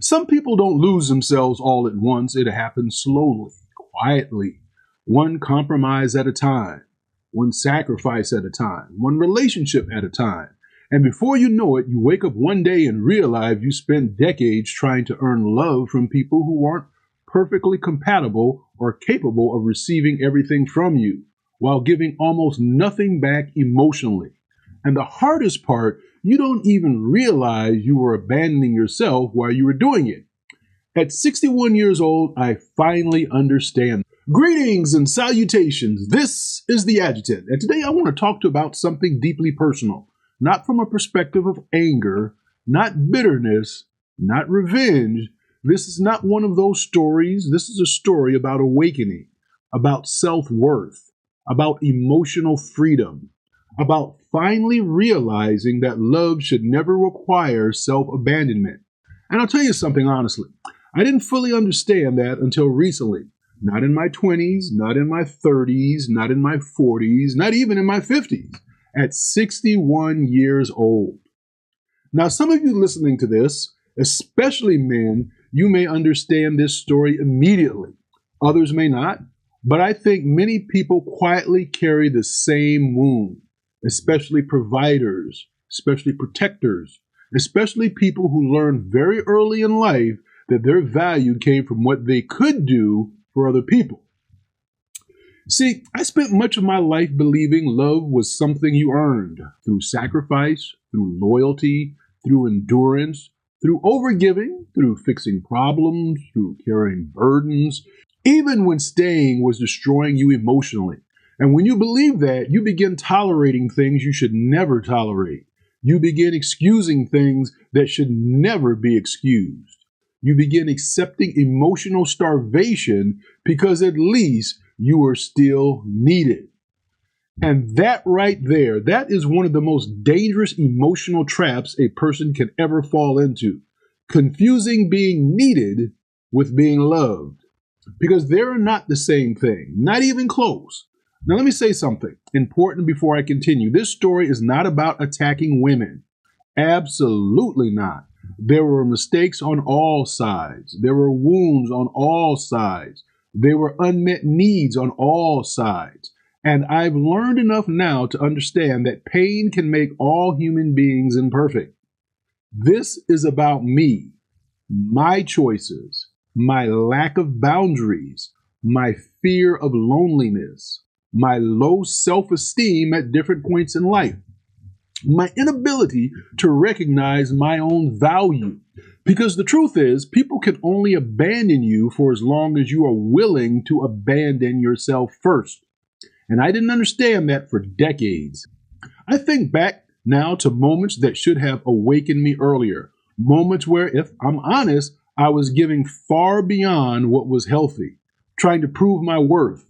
Some people don't lose themselves all at once. It happens slowly, quietly, one compromise at a time, one sacrifice at a time, one relationship at a time. And before you know it, you wake up one day and realize you spent decades trying to earn love from people who aren't perfectly compatible or capable of receiving everything from you, while giving almost nothing back emotionally. And the hardest part, you don't even realize you were abandoning yourself while you were doing it. At 61 years old, I finally understand. Greetings and salutations. This is the Adjutant, and today I want to talk about something deeply personal, not from a perspective of anger, not bitterness, not revenge. This is not one of those stories. This is a story about awakening, about self-worth, about emotional freedom, about finally realizing that love should never require self-abandonment. And I'll tell you something honestly. I didn't fully understand that until recently. Not in my 20s, not in my 30s, not in my 40s, not even in my 50s. At 61 years old. Now, some of you listening to this, especially men, you may understand this story immediately. Others may not, but I think many people quietly carry the same wound, especially providers, especially protectors, especially people who learned very early in life that their value came from what they could do for other people. See, I spent much of my life believing love was something you earned through sacrifice, through loyalty, through endurance, through overgiving, through fixing problems, through carrying burdens, even when staying was destroying you emotionally. And when you believe that, you begin tolerating things you should never tolerate. You begin excusing things that should never be excused. You begin accepting emotional starvation because at least you are still needed. And that right there, that is one of the most dangerous emotional traps a person can ever fall into. Confusing being needed with being loved. Because they're not the same thing, not even close. Now let me say something important before I continue. This story is not about attacking women. Absolutely not. There were mistakes on all sides. There were wounds on all sides. There were unmet needs on all sides. And I've learned enough now to understand that pain can make all human beings imperfect. This is about me, my choices, my lack of boundaries, my fear of loneliness, my low self-esteem at different points in life, my inability to recognize my own value. Because the truth is, people can only abandon you for as long as you are willing to abandon yourself first. And I didn't understand that for decades. I think back now to moments that should have awakened me earlier. Moments where, if I'm honest, I was giving far beyond what was healthy, trying to prove my worth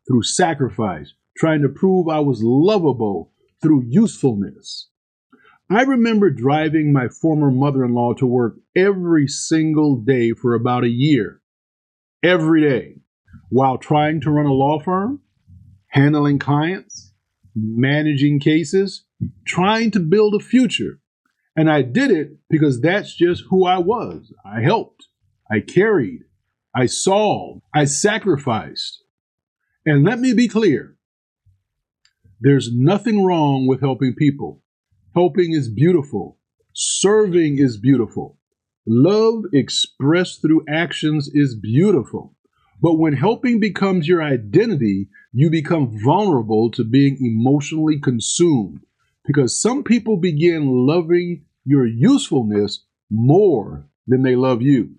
through sacrifice, trying to prove I was lovable through usefulness. I remember driving my former mother-in-law to work every single day for about a year, every day, while trying to run a law firm, handling clients, managing cases, trying to build a future. And I did it because that's just who I was. I helped, I carried, I solved, I sacrificed. And let me be clear, there's nothing wrong with helping people. Helping is beautiful. Serving is beautiful. Love expressed through actions is beautiful. But when helping becomes your identity, you become vulnerable to being emotionally consumed. Because some people begin loving your usefulness more than they love you.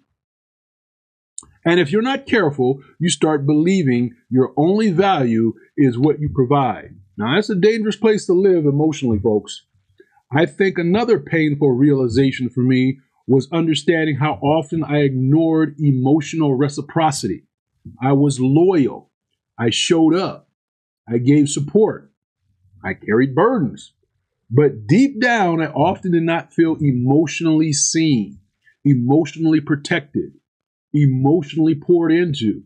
And if you're not careful, you start believing your only value is what you provide. Now, that's a dangerous place to live emotionally, folks. I think another painful realization for me was understanding how often I ignored emotional reciprocity. I was loyal. I showed up. I gave support. I carried burdens. But deep down, I often did not feel emotionally seen, emotionally protected, emotionally poured into.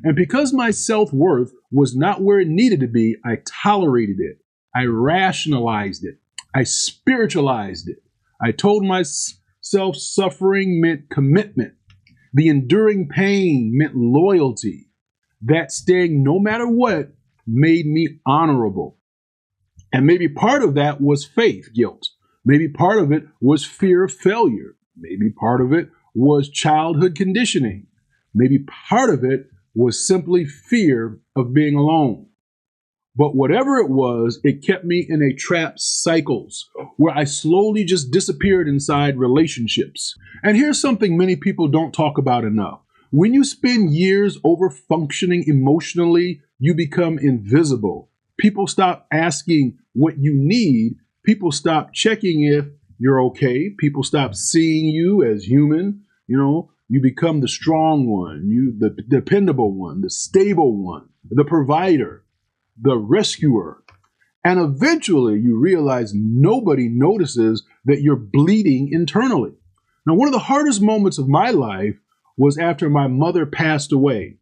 And because my self-worth was not where it needed to be, I tolerated it. I rationalized it. I spiritualized it. I told myself Self-suffering meant commitment. The enduring pain meant loyalty. That staying no matter what made me honorable. And maybe part of that was faith guilt. Maybe part of it was fear of failure. Maybe part of it was childhood conditioning. Maybe part of it was simply fear of being alone. But whatever it was, it kept me in a trapped cycles where I slowly just disappeared inside relationships. And here's something many people don't talk about enough. When you spend years over functioning emotionally, you become invisible. People stop asking what you need. People stop checking if you're okay. People stop seeing you as human. You become the strong one, the dependable one, the stable one, the provider, the rescuer. And eventually you realize nobody notices that you're bleeding internally. Now, one of the hardest moments of my life was after my mother passed away.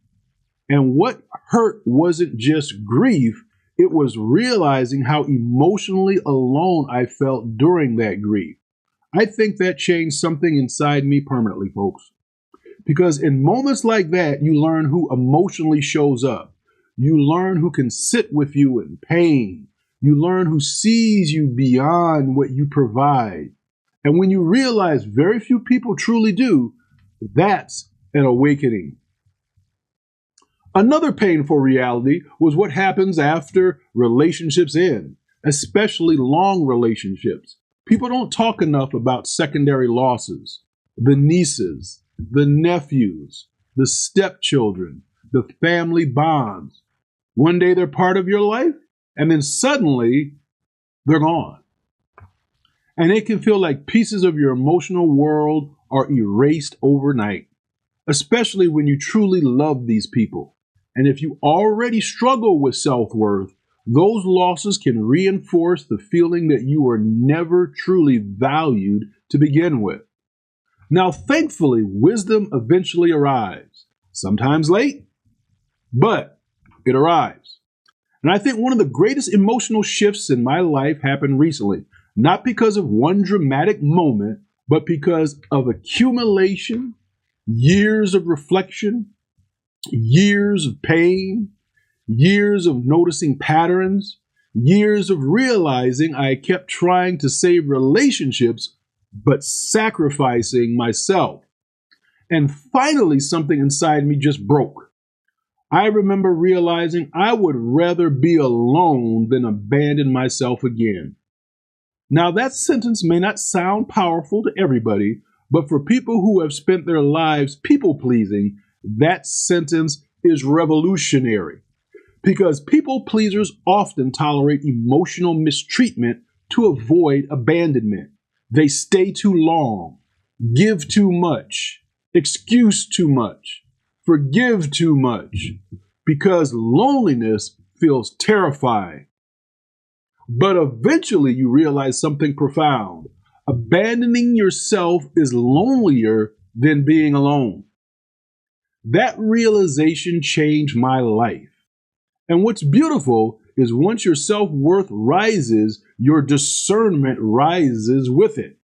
And what hurt wasn't just grief, it was realizing how emotionally alone I felt during that grief. I think that changed something inside me permanently, folks. Because in moments like that, you learn who emotionally shows up. You learn who can sit with you in pain. You learn who sees you beyond what you provide. And when you realize very few people truly do, that's an awakening. Another painful reality was what happens after relationships end, especially long relationships. People don't talk enough about secondary losses, the nieces, the nephews, the stepchildren, the family bonds. One day they're part of your life, and then suddenly they're gone. And it can feel like pieces of your emotional world are erased overnight, especially when you truly love these people. And if you already struggle with self-worth, those losses can reinforce the feeling that you were never truly valued to begin with. Now, thankfully, wisdom eventually arrives. Sometimes late, but it arrives. And I think one of the greatest emotional shifts in my life happened recently, not because of one dramatic moment, but because of accumulation, years of reflection, years of pain, years of noticing patterns, years of realizing I kept trying to save relationships, but sacrificing myself. And finally, something inside me just broke. I remember realizing I would rather be alone than abandon myself again. Now, that sentence may not sound powerful to everybody, but for people who have spent their lives people-pleasing, that sentence is revolutionary. Because people pleasers often tolerate emotional mistreatment to avoid abandonment. They stay too long, give too much, excuse too much, forgive too much, because loneliness feels terrifying. But eventually you realize something profound. Abandoning yourself is lonelier than being alone. That realization changed my life. And what's beautiful is once your self-worth rises, your discernment rises with it.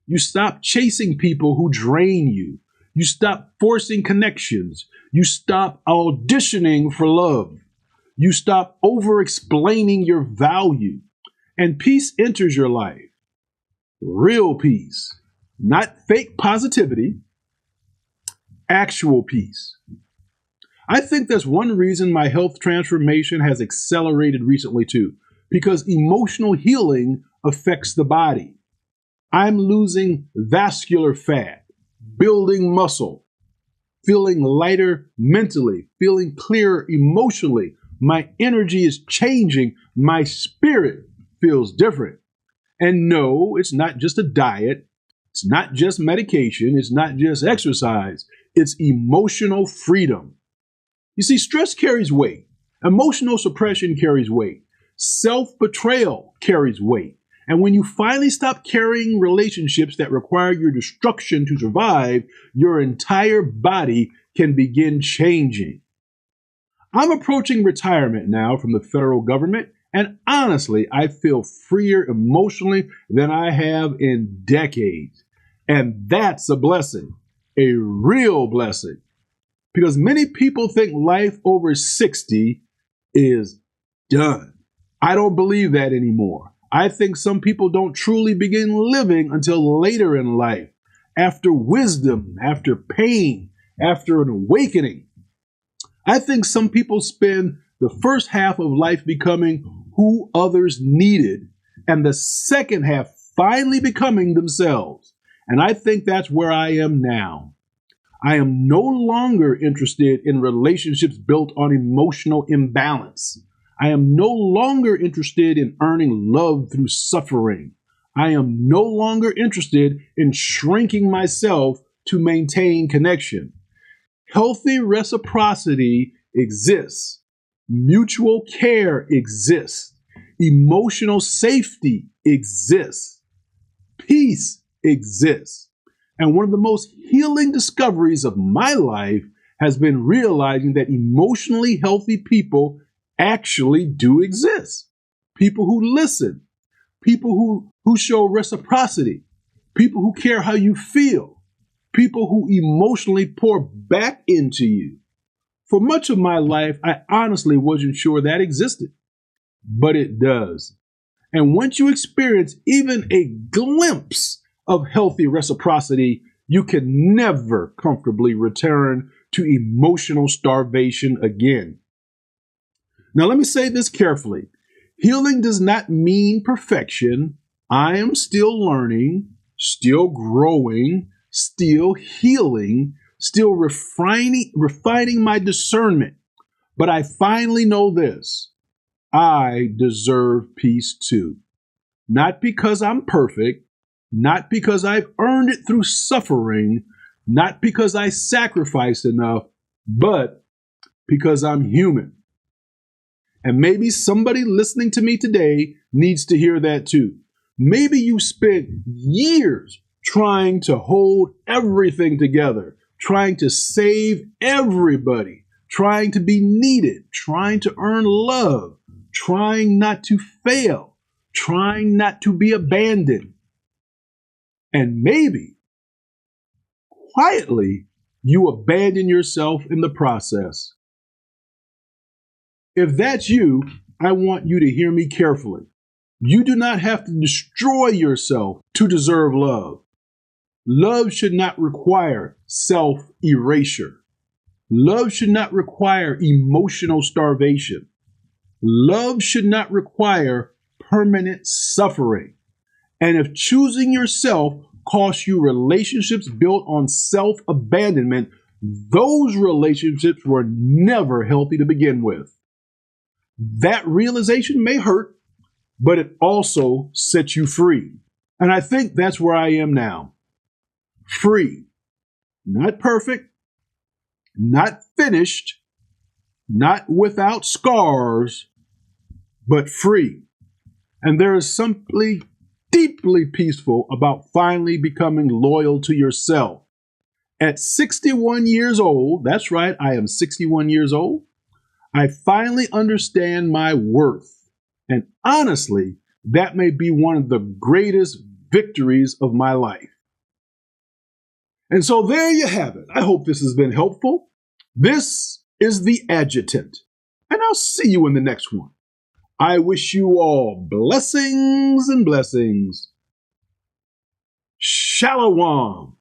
You stop chasing people who drain you. You stop forcing connections. You stop auditioning for love. You stop over-explaining your value. And peace enters your life. Real peace. Not fake positivity. Actual peace. I think that's one reason my health transformation has accelerated recently too, because emotional healing affects the body. I'm losing vascular fat, building muscle, feeling lighter mentally, feeling clearer emotionally. My energy is changing. My spirit feels different. And no, it's not just a diet. It's not just medication. It's not just exercise. It's emotional freedom. You see, stress carries weight. Emotional suppression carries weight. Self-betrayal carries weight. And when you finally stop carrying relationships that require your destruction to survive, your entire body can begin changing. I'm approaching retirement now from the federal government, and honestly, I feel freer emotionally than I have in decades. And that's a blessing, a real blessing. Because many people think life over 60 is done. I don't believe that anymore. I think some people don't truly begin living until later in life, after wisdom, after pain, after an awakening. I think some people spend the first half of life becoming who others needed, and the second half finally becoming themselves. And I think that's where I am now. I am no longer interested in relationships built on emotional imbalance. I am no longer interested in earning love through suffering. I am no longer interested in shrinking myself to maintain connection. Healthy reciprocity exists. Mutual care exists. Emotional safety exists. Peace exists. And one of the most healing discoveries of my life has been realizing that emotionally healthy people actually do exist. People who listen, people who show reciprocity, people who care how you feel, people who emotionally pour back into you. For much of my life, I honestly wasn't sure that existed, but it does. And once you experience even a glimpse of healthy reciprocity, you can never comfortably return to emotional starvation again. Now, let me say this carefully. Healing does not mean perfection. I am still learning, still growing, still healing, still refining my discernment. But I finally know this. I deserve peace too. Not because I'm perfect, not because I've earned it through suffering, not because I sacrificed enough, but because I'm human. And maybe somebody listening to me today needs to hear that too. Maybe you spent years trying to hold everything together, trying to save everybody, trying to be needed, trying to earn love, trying not to fail, trying not to be abandoned. And maybe, quietly, you abandon yourself in the process. If that's you, I want you to hear me carefully. You do not have to destroy yourself to deserve love. Love should not require self-erasure. Love should not require emotional starvation. Love should not require permanent suffering. And if choosing yourself costs you relationships built on self-abandonment, those relationships were never healthy to begin with. That realization may hurt, but it also sets you free. And I think that's where I am now. Free. Not perfect, not finished, not without scars, but free. And there is something deeply peaceful about finally becoming loyal to yourself. At 61 years old, that's right, I am 61 years old, I finally understand my worth. And honestly, that may be one of the greatest victories of my life. And so there you have it. I hope this has been helpful. This is the Adjutant, and I'll see you in the next one. I wish you all blessings and blessings. Shalom.